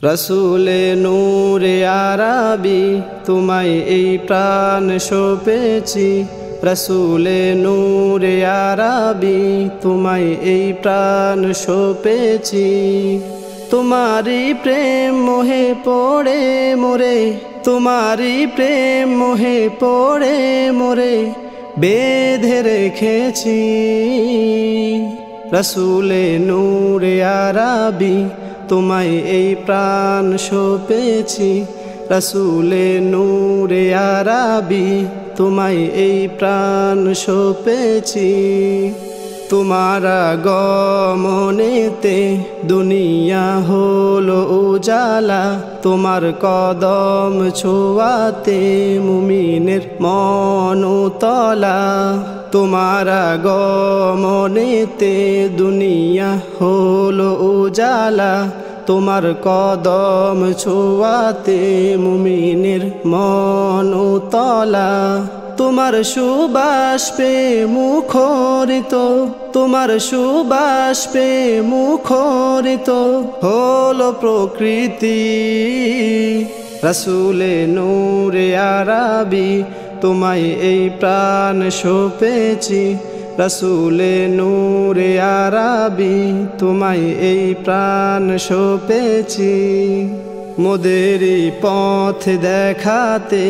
রসুলে নূরে আরাবি তোমায় এই প্রাণ সঁপেছি। রসুলে নূরে আরাবি তোমায় এই প্রাণ সঁপেছি। তোমারি প্রেম মোহে পড়ে মোরে, তোমারি প্রেম মোহে পড়ে মোরে বেঁধে রেখেছি। রসুলে নূরে আরাবি তোমায় এই প্রাণ সঁপেছি। রসুলে নূরে আরাবি তোমায় এই প্রাণ সঁপেছি। তোমার আগমনেতে দুনিয়া হলো উজালা, তোমার কদম ছোঁয়াতে মুমিনের মন উতলা। তোমার আগমনেতে দুনিয়া হলো উজালা, তোমার কদম ছোঁয়াতে মুমিনের মন উতলা। তোমার সুবাস পে মুখরিত, তোমার সুবাস পে মুখরিত হলো প্রকৃতি। রসুলে নূরে আরাবি তোমায় এই প্রাণ সঁপেছি। রসুলে নূরে আরাবি তোমায় এই প্রাণ সঁপেছি। মোদেরই পথ দেখাতে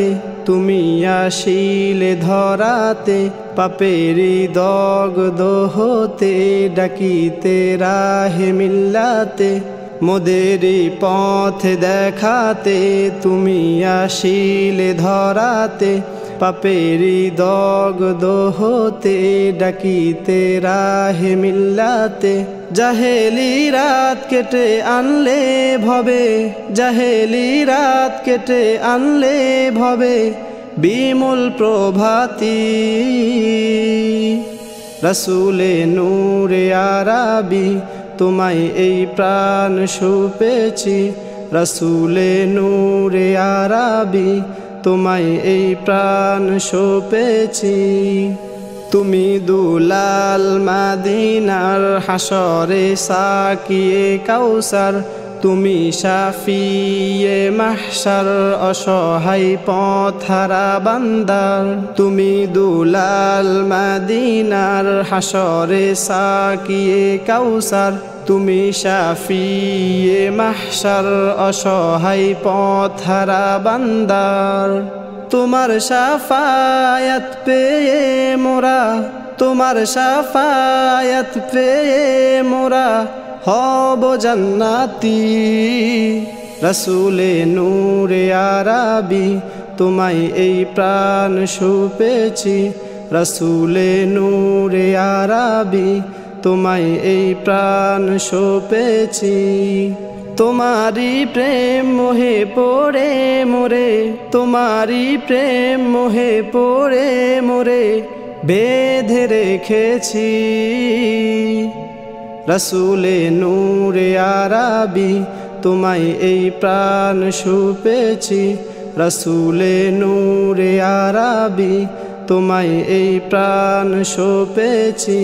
তুমি আসিলে ধরাতে, পাপেরি দগ্ধ হতে ডাকিতে রাহে মিল্লাতে। মোদেরই পথ দেখাতে তুমি আসিলে ধরাতে, পাপেরি দগ্ধ হতে ডাকিতে রাহে মিল্লাতে। জাহেলি রাত কেটে আনলে ভবে, জাহেলি রাত কেটে আনলে ভবে বিমল প্রভাতি। রসুলে নূরে আরাবি তোমায় এই প্রাণ সঁপেছি। রসুলে নূরে আরাবি তোমায় এই প্রাণ সঁপেছি। তুমি দুলাল মাদিনার হাসরে সাকিয়ে কাউসার, তুমি শাফিয়ে মাহশার অসহায় পথহারা বান্দার। তুমি দুলাল মাদিনার হাসরে সাকিয়ে কাউসার, তুমি শাফিয়ে মাহশার অসহায় পথহারা বান্দার। তোমার শাফায়াত পেয়ে মোরা, তোমার শাফায়াত পেয়ে মোরা হব জান্নাতি। রসুলে নূরে আরাবি তোমায় এই প্রাণ সঁপেছি। রসুলে নূরে আরাবি তোমায় এই প্রাণ সঁপেছি। তোমারি প্রেম মোহে পড়ে মোরে, তোমারি প্রেম মোহে পড়ে মোরে বেঁধে রেখেছি। রসুলে নূরে আরাবি তোমায় এই প্রাণ সঁপেছি। রসুলে নূরে আরাবি তোমায় এই প্রাণ সঁপেছি।